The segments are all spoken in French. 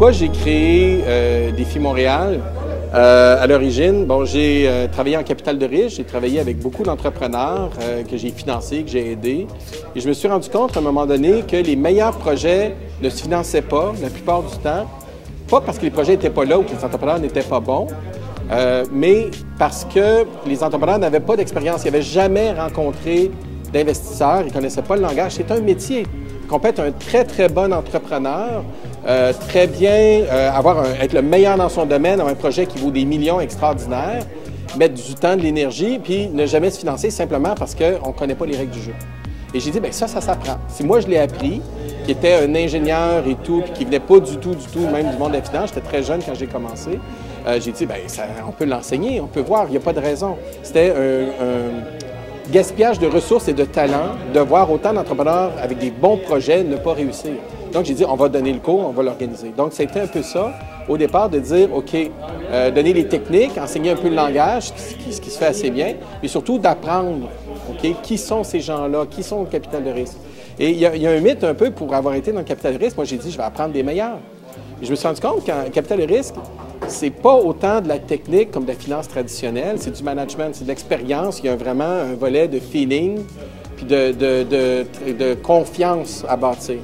pourquoi j'ai créé Défi Montréal? À l'origine, bon, j'ai travaillé en capital de risque, j'ai travaillé avec beaucoup d'entrepreneurs que j'ai financés, que j'ai aidés. Et je me suis rendu compte à un moment donné que les meilleurs projets ne se finançaient pas la plupart du temps, pas parce que les projets n'étaient pas là ou que les entrepreneurs n'étaient pas bons, mais parce que les entrepreneurs n'avaient pas d'expérience, ils n'avaient jamais rencontré d'investisseurs, ils ne connaissaient pas le langage. C'est un métier. On peut être un très, très bon entrepreneur, très bien être le meilleur dans son domaine, avoir un projet qui vaut des millions extraordinaires, mettre du temps, de l'énergie, puis ne jamais se financer simplement parce qu'on ne connaît pas les règles du jeu. Et j'ai dit, bien ça s'apprend. Si moi je l'ai appris, qui était un ingénieur et tout, puis qui ne venait pas du tout, même du monde de la finance, j'étais très jeune quand j'ai commencé, j'ai dit, bien on peut l'enseigner, on peut voir, il n'y a pas de raison. C'était un gaspillage de ressources et de talents de voir autant d'entrepreneurs avec des bons projets ne pas réussir. Donc, j'ai dit, on va donner le cours, on va l'organiser. Donc, c'était un peu ça, au départ, de dire, OK, donner les techniques, enseigner un peu le langage, ce qui se fait assez bien, mais surtout d'apprendre, OK, qui sont ces gens-là, qui sont au capital de risque. Et il y a un mythe un peu pour avoir été dans le capital de risque. Moi, j'ai dit, je vais apprendre des meilleurs. Et je me suis rendu compte qu'en capital de risque, c'est pas autant de la technique comme de la finance traditionnelle, c'est du management, c'est de l'expérience. Il y a vraiment un volet de feeling puis de confiance à bâtir.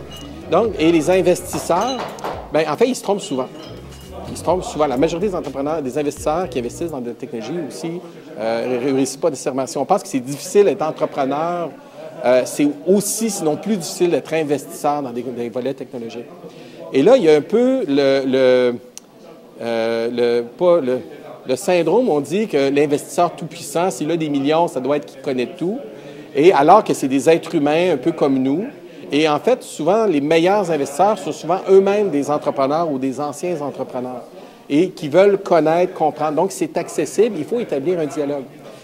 Donc, et les investisseurs, bien, en fait, ils se trompent souvent. Ils se trompent souvent. La majorité des entrepreneurs, des investisseurs qui investissent dans de la technologie aussi, ne réussissent pas nécessairement. Si on pense que c'est difficile d'être entrepreneur, c'est aussi, sinon plus difficile d'être investisseur dans des volets technologiques. Et là, il y a un peu le syndrome, on dit que l'investisseur tout-puissant, s'il a des millions, ça doit être qu'il connaît tout. Et alors que c'est des êtres humains un peu comme nous. Et en fait, souvent, les meilleurs investisseurs sont souvent eux-mêmes des entrepreneurs ou des anciens entrepreneurs et qui veulent connaître, comprendre. Donc, c'est accessible, il faut établir un dialogue.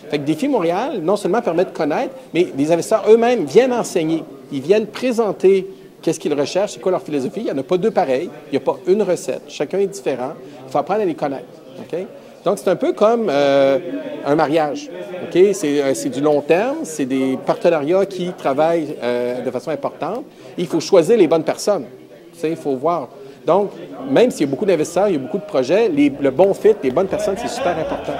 Fait que Défi Montréal, non seulement permet de connaître, mais les investisseurs eux-mêmes viennent enseigner. Ils viennent présenter qu'est-ce qu'ils recherchent, c'est quoi leur philosophie. Il n'y en a pas deux pareils, il n'y a pas une recette. Chacun est différent. Il faut apprendre à les connaître. Okay? Donc, c'est un peu comme un mariage. Okay? C'est du long terme, c'est des partenariats qui travaillent de façon importante. Il faut choisir les bonnes personnes. Il faut voir. Donc, même s'il y a beaucoup d'investisseurs, il y a beaucoup de projets, le bon fit, les bonnes personnes, c'est super important.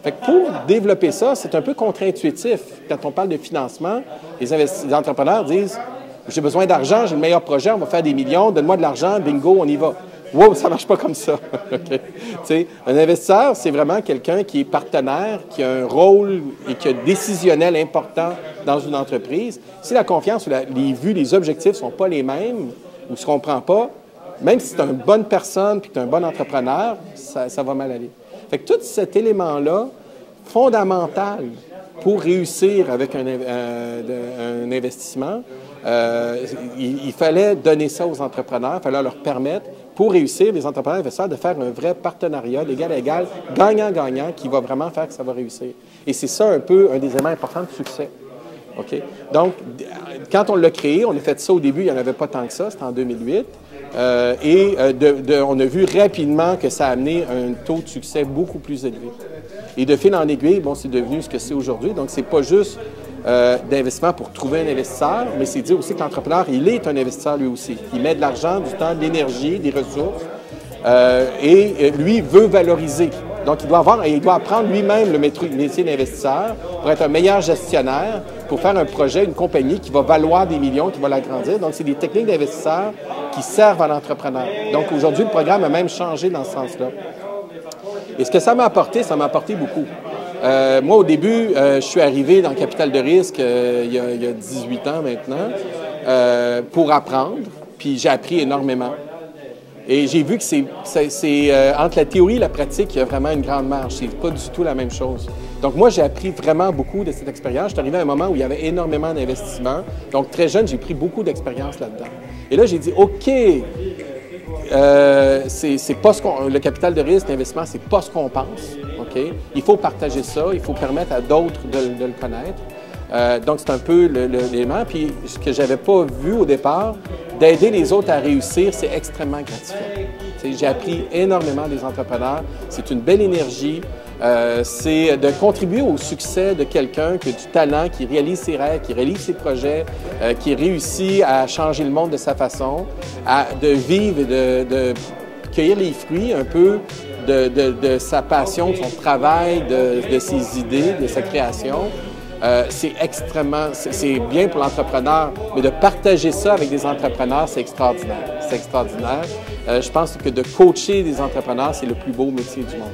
Fait que pour développer ça, c'est un peu contre-intuitif. Quand on parle de financement, les entrepreneurs disent « J'ai besoin d'argent, j'ai le meilleur projet, on va faire des millions, donne-moi de l'argent, bingo, on y va. » Wow, ça ne marche pas comme ça. Okay. Un investisseur, c'est vraiment quelqu'un qui est partenaire, qui a un rôle et qui a décisionnel important dans une entreprise. Si la confiance ou les vues, les objectifs ne sont pas les mêmes ou ne se comprend pas, même si tu es une bonne personne et que tu es un bon entrepreneur, ça va mal aller. Fait que tout cet élément-là, fondamental pour réussir avec un investissement, il fallait donner ça aux entrepreneurs, il fallait leur permettre, pour réussir, les entrepreneurs investisseurs, de faire un vrai partenariat d'égal à égal, gagnant-gagnant, qui va vraiment faire que ça va réussir. Et c'est ça un peu un des éléments importants de succès. Okay? Donc, quand on l'a créé, on a fait ça au début, il n'y en avait pas tant que ça, c'était en 2008. On a vu rapidement que ça a amené un taux de succès beaucoup plus élevé. Et de fil en aiguille, bon, c'est devenu ce que c'est aujourd'hui. Donc, c'est pas juste d'investissement pour trouver un investisseur, mais c'est dire aussi que l'entrepreneur, il est un investisseur lui aussi. Il met de l'argent, du temps, de l'énergie, des ressources, et lui veut valoriser. Donc, il doit apprendre lui-même le métier d'investisseur pour être un meilleur gestionnaire, pour faire un projet, une compagnie qui va valoir des millions, qui va l'agrandir. Donc, c'est des techniques d'investisseurs qui servent à l'entrepreneur. Donc, aujourd'hui, le programme a même changé dans ce sens-là. Et ce que ça m'a apporté beaucoup. Moi, au début, je suis arrivé dans le capital de risque il y a 18 ans maintenant pour apprendre, puis j'ai appris énormément. Et j'ai vu que c'est entre la théorie et la pratique, il y a vraiment une grande marge. C'est pas du tout la même chose. Donc moi, j'ai appris vraiment beaucoup de cette expérience. Je suis arrivé à un moment où il y avait énormément d'investissements. Donc très jeune, j'ai pris beaucoup d'expérience là-dedans. Et là, j'ai dit, OK, c'est pas le capital de risque, l'investissement, c'est pas ce qu'on pense. Okay? Il faut partager ça, il faut permettre à d'autres de le connaître. Donc, c'est un peu l'élément. Puis, ce que j'avais pas vu au départ, d'aider les autres à réussir, c'est extrêmement gratifiant. J'ai appris énormément des entrepreneurs. C'est une belle énergie. C'est de contribuer au succès de quelqu'un qui a du talent, qui réalise ses rêves, qui réalise ses projets, qui réussit à changer le monde de sa façon, de vivre et de cueillir les fruits un peu de sa passion, de son travail, de ses idées, de sa création. C'est bien pour l'entrepreneur, mais de partager ça avec des entrepreneurs, c'est extraordinaire. C'est extraordinaire. Je pense que de coacher des entrepreneurs, c'est le plus beau métier du monde.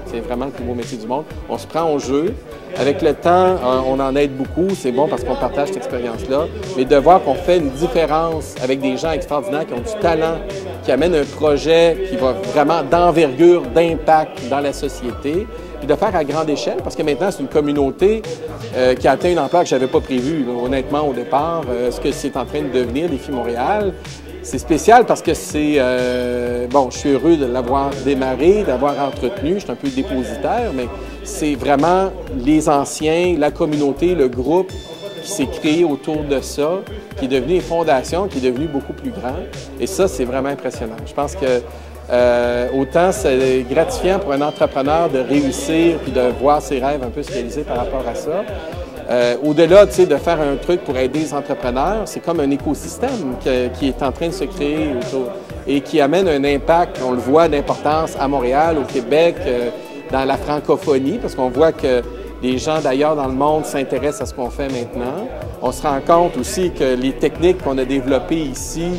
C'est vraiment le plus beau métier du monde. On se prend au jeu. Avec le temps, on en aide beaucoup. C'est bon parce qu'on partage cette expérience-là. Mais de voir qu'on fait une différence avec des gens extraordinaires qui ont du talent, qui amènent un projet qui va vraiment d'envergure, d'impact dans la société, puis de faire à grande échelle, parce que maintenant, c'est une communauté qui a atteint une ampleur que je n'avais pas prévue, honnêtement, au départ. Ce que c'est en train de devenir, Défi Montréal, c'est spécial parce que c'est... bon, je suis heureux de l'avoir démarré, d'avoir entretenu. Je suis un peu dépositaire, mais c'est vraiment les anciens, la communauté, le groupe qui s'est créé autour de ça, qui est devenu une fondation, qui est devenu beaucoup plus grand. Et ça, c'est vraiment impressionnant. Je pense que autant c'est gratifiant pour un entrepreneur de réussir puis de voir ses rêves un peu se réaliser par rapport à ça. Au-delà, tu sais, de faire un truc pour aider les entrepreneurs, c'est comme un écosystème qui est en train de se créer autour et qui amène un impact, on le voit, d'importance à Montréal, au Québec, dans la francophonie, parce qu'on voit que des gens d'ailleurs dans le monde s'intéressent à ce qu'on fait maintenant. On se rend compte aussi que les techniques qu'on a développées ici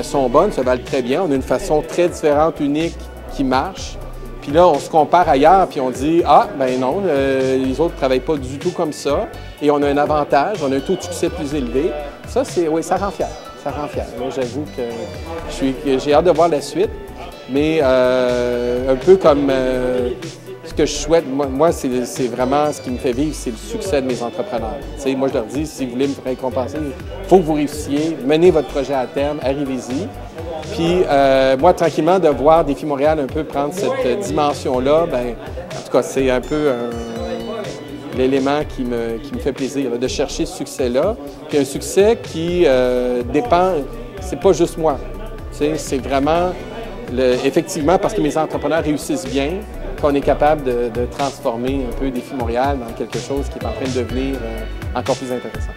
sont bonnes, se valent très bien. On a une façon très différente, unique, qui marche. Puis là, on se compare ailleurs, puis on dit « Ah, ben non, les autres ne travaillent pas du tout comme ça, et on a un avantage, on a un taux de succès plus élevé. » Ça, oui, ça rend fier. Ça rend fier. Moi, j'avoue que j'ai hâte de voir la suite, mais un peu comme ce que je souhaite, moi c'est vraiment ce qui me fait vivre, c'est le succès de mes entrepreneurs. Tu sais, moi, je leur dis, si vous voulez me récompenser, il faut que vous réussissiez, menez votre projet à terme, arrivez-y. Puis moi, tranquillement, de voir Défi Montréal un peu prendre cette dimension-là, bien, en tout cas, c'est un peu l'élément qui me fait plaisir, là, de chercher ce succès-là. Puis un succès qui dépend, c'est pas juste moi. Tu sais, c'est vraiment, effectivement, parce que mes entrepreneurs réussissent bien, qu'on est capable de transformer un peu Défi Montréal dans quelque chose qui est en train de devenir encore plus intéressant.